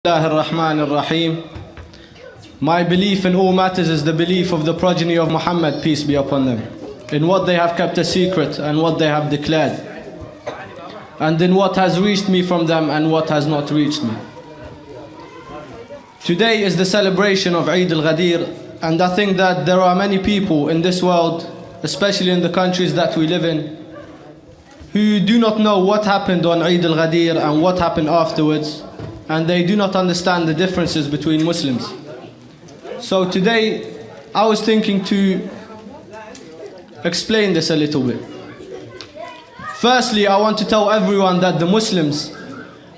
Ar-Rahman Ar-Rahim. My belief in all matters is the belief of the progeny of Muhammad, peace be upon them, in what they have kept a secret and what they have declared, and in what has reached me from them and what has not reached me. Today is the celebration of Eid al-Ghadeer, and I think that there are many people in this world, especially in the countries that we live in, who do not know what happened on Eid al-Ghadeer and what happened afterwards, and they do not understand the differences between Muslims. So today I was thinking to explain this a little bit. Firstly, I want to tell everyone that the Muslims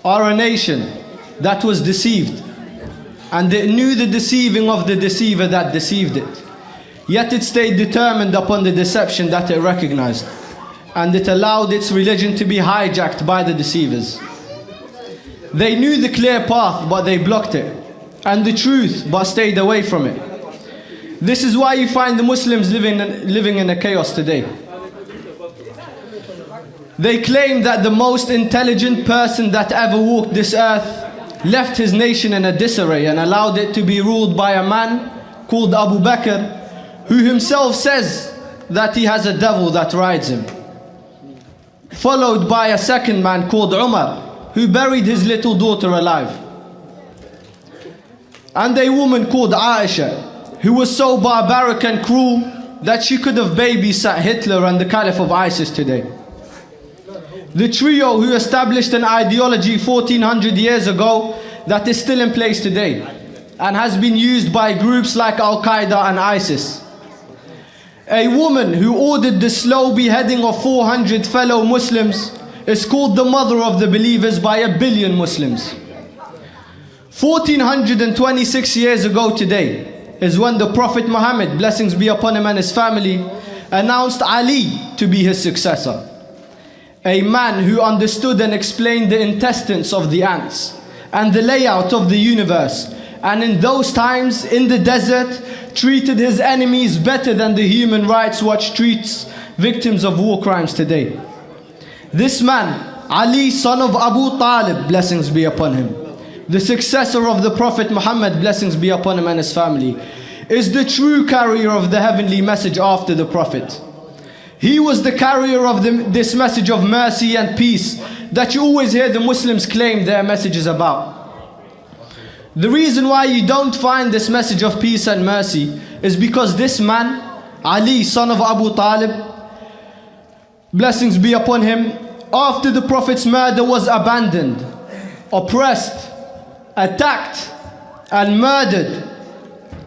are a nation that was deceived, and it knew the deceiving of the deceiver that deceived it. Yet it stayed determined upon the deception that it recognized, and it allowed its religion to be hijacked by the deceivers. They knew the clear path, but they blocked it, and the truth, but stayed away from it. This is why you find the Muslims living in a chaos today. They claim that the most intelligent person that ever walked this earth left his nation in a disarray and allowed it to be ruled by a man called Abu Bakr, who himself says that he has a devil that rides him. Followed by a second man called Umar, who buried his little daughter alive. And a woman called Aisha, who was so barbaric and cruel that she could have babysat Hitler and the Caliph of ISIS today. The trio who established an ideology 1400 years ago that is still in place today and has been used by groups like Al-Qaeda and ISIS. A woman who ordered the slow beheading of 400 fellow Muslims is called the mother of the believers by 1 billion Muslims. 1426 years ago today is when the Prophet Muhammad, blessings be upon him and his family, announced Ali to be his successor. A man who understood and explained the intestines of the ants and the layout of the universe, and in those times in the desert treated his enemies better than the Human Rights Watch treats victims of war crimes today. This man, Ali, son of Abu Talib, blessings be upon him, the successor of the Prophet Muhammad, blessings be upon him and his family, is the true carrier of the heavenly message after the Prophet. He was the carrier of this message of mercy and peace that you always hear the Muslims claim their message is about. The reason why you don't find this message of peace and mercy is because this man, Ali, son of Abu Talib, blessings be upon him, after the Prophet's murder was abandoned, oppressed, attacked and murdered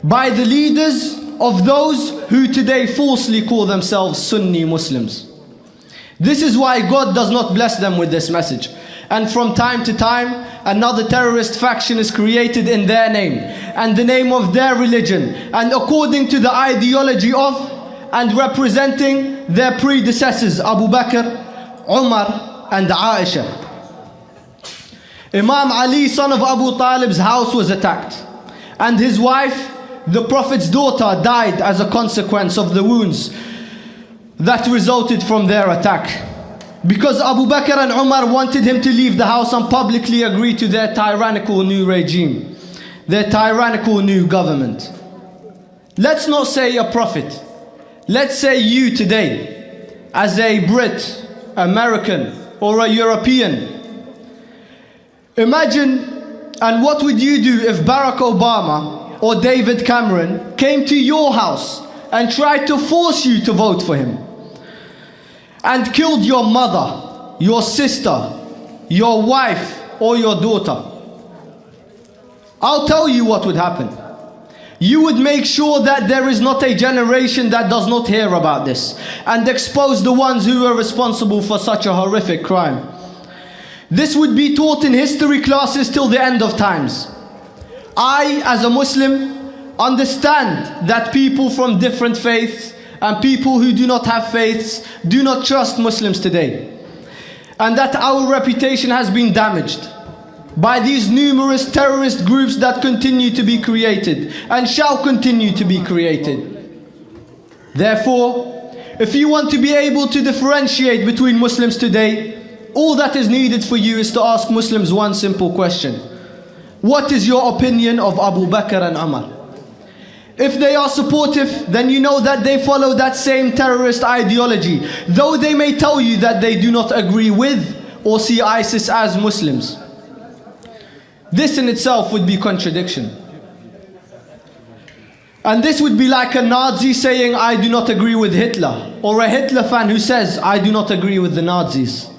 by the leaders of those who today falsely call themselves Sunni Muslims. This is why God does not bless them with this message. And from time to time, another terrorist faction is created in their name and the name of their religion, and according to the ideology of and representing their predecessors, Abu Bakr, Umar and Aisha. Imam Ali, son of Abu Talib's house was attacked, and his wife, the Prophet's daughter, died as a consequence of the wounds that resulted from their attack, because Abu Bakr and Umar wanted him to leave the house and publicly agree to their tyrannical new regime, their tyrannical new government. Let's not say a prophet, let's say you today, as a Brit, American or a European. Imagine, and what would you do if Barack Obama or David Cameron came to your house and tried to force you to vote for him, and killed your mother, your sister, your wife or your daughter? I'll tell you what would happen. You would make sure that there is not a generation that does not hear about this, and expose the ones who were responsible for such a horrific crime. This would be taught in history classes till the end of times. I, as a Muslim, understand that people from different faiths and people who do not have faiths do not trust Muslims today, and that our reputation has been damaged by these numerous terrorist groups that continue to be created and shall continue to be created. Therefore, if you want to be able to differentiate between Muslims today, all that is needed for you is to ask Muslims one simple question: What is your opinion of Abu Bakr and Umar? If they are supportive, then you know that they follow that same terrorist ideology, though they may tell you that they do not agree with or see ISIS as Muslims. This in itself would be contradiction. And this would be like a Nazi saying, I do not agree with Hitler, or a Hitler fan who says, I do not agree with the Nazis.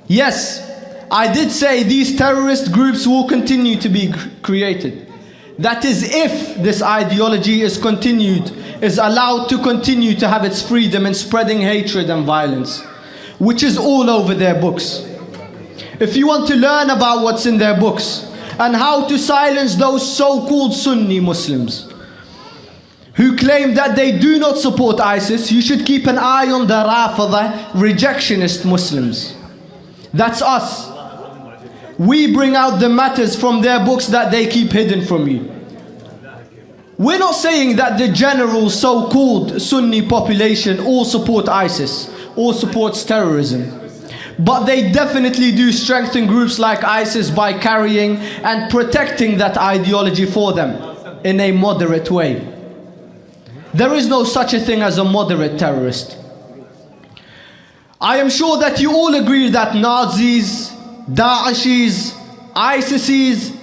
Yes, I did say these terrorist groups will continue to be created. That is, if this ideology is allowed to continue to have its freedom in spreading hatred and violence, which is all over their books. If you want to learn about what's in their books and how to silence those so-called Sunni Muslims who claim that they do not support ISIS, you should keep an eye on the Rafida rejectionist Muslims. That's us. We bring out the matters from their books that they keep hidden from you. We're not saying that the general so-called Sunni population all support ISIS, all supports terrorism. But they definitely do strengthen groups like ISIS by carrying and protecting that ideology for them in a moderate way. There is no such a thing as a moderate terrorist. I am sure that you all agree that Nazis, Daeshis, ISISes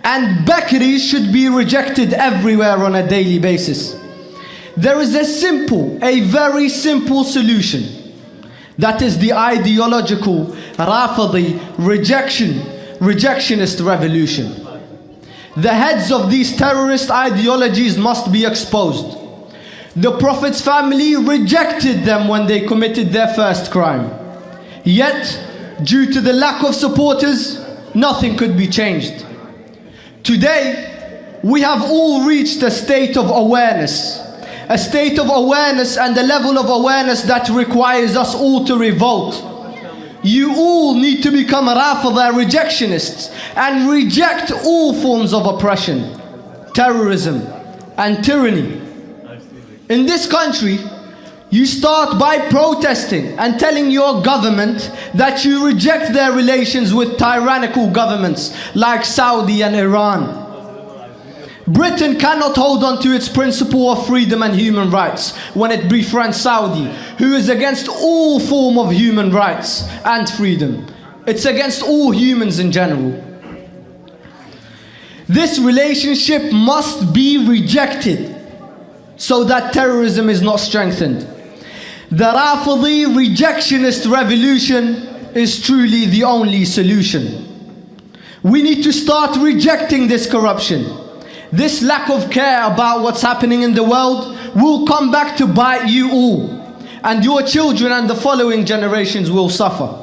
and Bakris should be rejected everywhere on a daily basis. There is a very simple solution. That is the ideological Rafidi rejectionist revolution. The heads of these terrorist ideologies must be exposed. The Prophet's family rejected them when they committed their first crime. Yet, due to the lack of supporters, nothing could be changed. Today, we have all reached a state of awareness. A state of awareness and a level of awareness that requires us all to revolt. You all need to become Rafida rejectionists and reject all forms of oppression, terrorism and tyranny. In this country, you start by protesting and telling your government that you reject their relations with tyrannical governments like Saudi and Iran. Britain cannot hold on to its principle of freedom and human rights when it befriends Saudi, who is against all form of human rights and freedom. It's against all humans in general. This relationship must be rejected so that terrorism is not strengthened. The Rafidi rejectionist revolution is truly the only solution. We need to start rejecting this corruption. This lack of care about what's happening in the world will come back to bite you all, and your children and the following generations will suffer.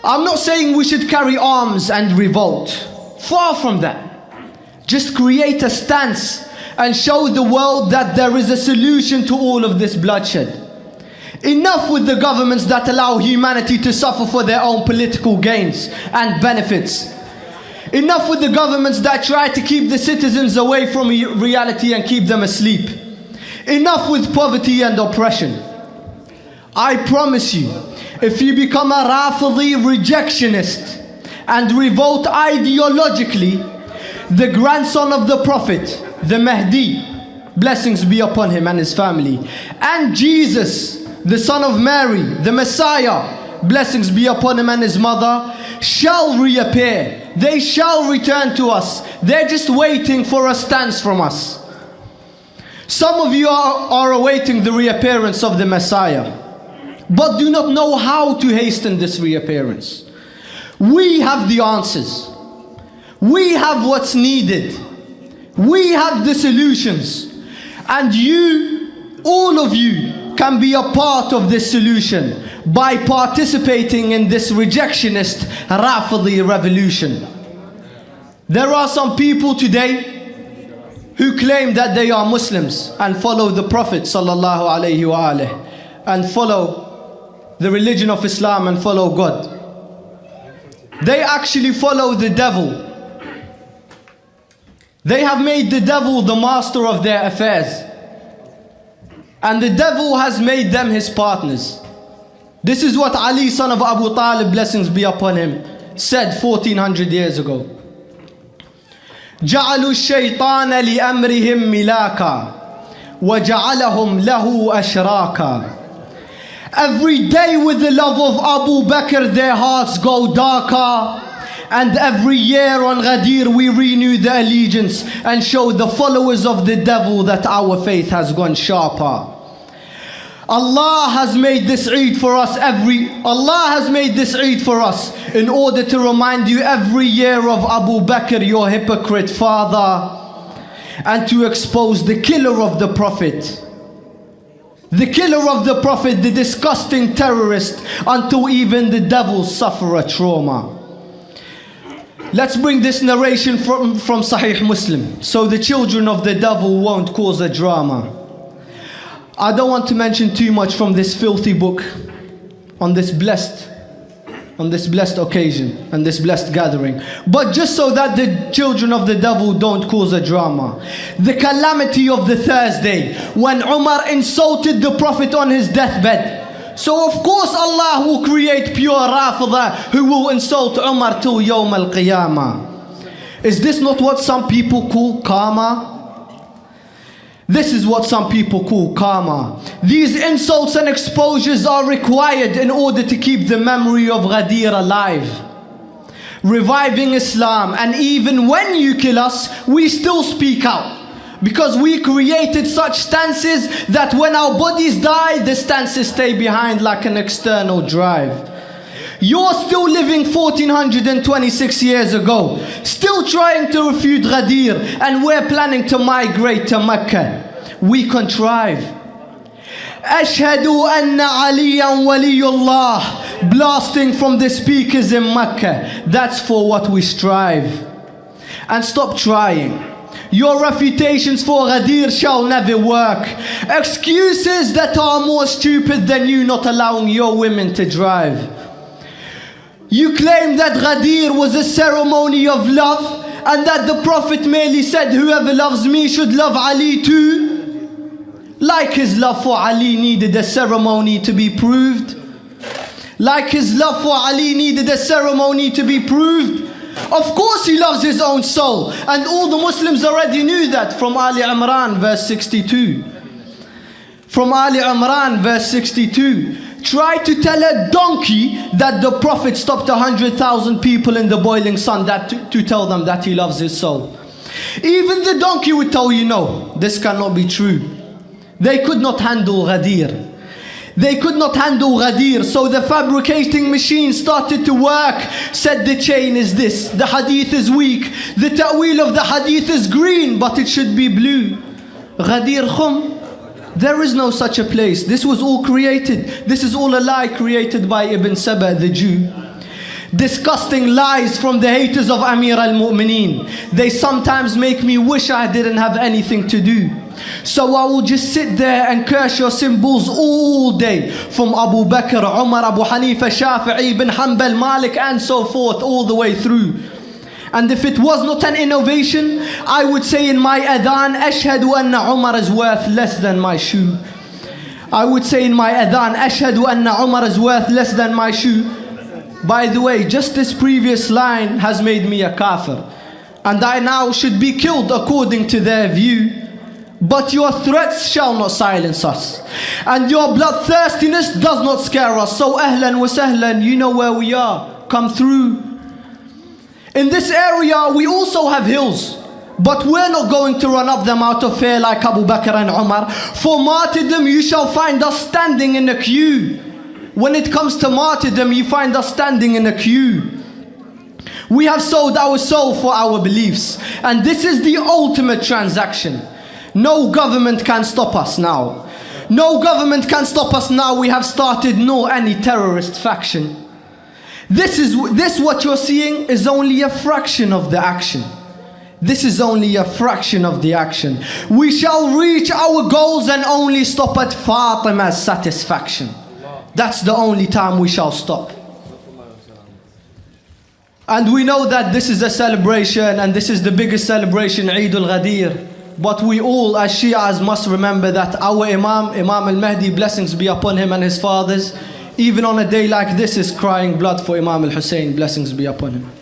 I'm not saying we should carry arms and revolt. Far from that. Just create a stance and show the world that there is a solution to all of this bloodshed. Enough with the governments that allow humanity to suffer for their own political gains and benefits. Enough with the governments that try to keep the citizens away from reality and keep them asleep. Enough with poverty and oppression. I promise you, if you become a Rafidi rejectionist and revolt ideologically, the grandson of the Prophet, the Mahdi, blessings be upon him and his family, and Jesus, the son of Mary, the Messiah, blessings be upon him and his mother, shall reappear. They shall return to us. They're just waiting for a stance from us. Some of you are awaiting the reappearance of the Messiah, but do not know how to hasten this reappearance. We have the answers. We have what's needed. We have the solutions. And you, all of you, can be a part of this solution by participating in this rejectionist Rafidi revolution. There are some people today who claim that they are Muslims and follow the Prophet sallallahu alaihi wasallam and follow the religion of Islam and follow God. They actually follow the devil. They have made the devil the master of their affairs. And the devil has made them his partners. This is what Ali, son of Abu Talib, blessings be upon him, said 1400 years ago. جعلوا الشيطان لأمرهم ملاكا وجعلهم له أشراكا. Every day with the love of Abu Bakr their hearts go darker, and every year on Ghadeer we renew the allegiance and show the followers of the devil that our faith has gone sharper. Allah has made this Eid for us in order to remind you every year of Abu Bakr, your hypocrite father, and to expose the killer of the Prophet. The killer of the Prophet, the disgusting terrorist, until even the devils suffer a trauma. Let's bring this narration from Sahih Muslim, so the children of the devil won't cause a drama. I don't want to mention too much from this filthy book on this blessed occasion and this blessed gathering, but just so that the children of the devil don't cause a drama. The calamity of the Thursday when Umar insulted the Prophet on his deathbed. So of course Allah will create pure Rafida who will insult Umar till Yawm al-Qiyamah. Is this not what some people call karma? This is what some people call karma. These insults and exposures are required in order to keep the memory of Ghadeer alive, reviving Islam. And even when you kill us, we still speak out, because we created such stances that when our bodies die, the stances stay behind like an external drive. You're still living 1426 years ago, still trying to refute Ghadeer, and we're planning to migrate to Mecca. We contrive. Ashhadu anna aliyan waliyullah, blasting from the speakers in Mecca. That's for what we strive. And stop trying. Your refutations for Ghadeer shall never work. Excuses that are more stupid than you not allowing your women to drive. You claim that Ghadeer was a ceremony of love, and that the Prophet merely said whoever loves me should love Ali too. Like his love for Ali needed a ceremony to be proved. Like his love for Ali needed a ceremony to be proved. Of course he loves his own soul, and all the Muslims already knew that from Ali Imran verse 62. From Ali Imran verse 62. Try to tell a donkey that the Prophet stopped 100,000 people in the boiling sun to tell them that he loves his soul. Even the donkey would tell you, no, this cannot be true. They could not handle Ghadeer. They could not handle Ghadeer, so the fabricating machine started to work. Said the chain is this, the hadith is weak, the ta'wil of the hadith is green, but it should be blue. Ghadeer Khum, there is no such a place. This was all created. This is all a lie created by Ibn Saba the Jew. Disgusting lies from the haters of Amir al-Mu'mineen. They sometimes make me wish I didn't have anything to do. So I will just sit there and curse your symbols all day, from Abu Bakr, Umar, Abu Hanifa, Shafi'i, Ibn Hanbal, Malik, and so forth, all the way through. And if it was not an innovation, I would say in my adhan, Ashhadu anna Umar is worth less than my shoe. I would say in my adhan, Ashhadu anna Umar is worth less than my shoe. By the way, just this previous line has made me a kafir, and I now should be killed according to their view. But your threats shall not silence us, and your bloodthirstiness does not scare us. So ahlan wa sahlan, you know where we are. Come through. In this area we also have hills, but we're not going to run up them out of fear like Abu Bakr and Umar. For martyrdom you shall find us standing in a queue. When it comes to martyrdom, you find us standing in a queue. We have sold our soul for our beliefs, and this is the ultimate transaction. No government can stop us now. No government can stop us now. We have started nor any terrorist faction. This what you're seeing is only a fraction of the action. This is only a fraction of the action. We shall reach our goals and only stop at Fatima's satisfaction. That's the only time we shall stop. And we know that this is a celebration, and this is the biggest celebration, Eid al-Ghadeer. But we all as Shias must remember that our Imam al-Mahdi, blessings be upon him and his fathers, even on a day like this, is crying blood for Imam al-Hussein, blessings be upon him.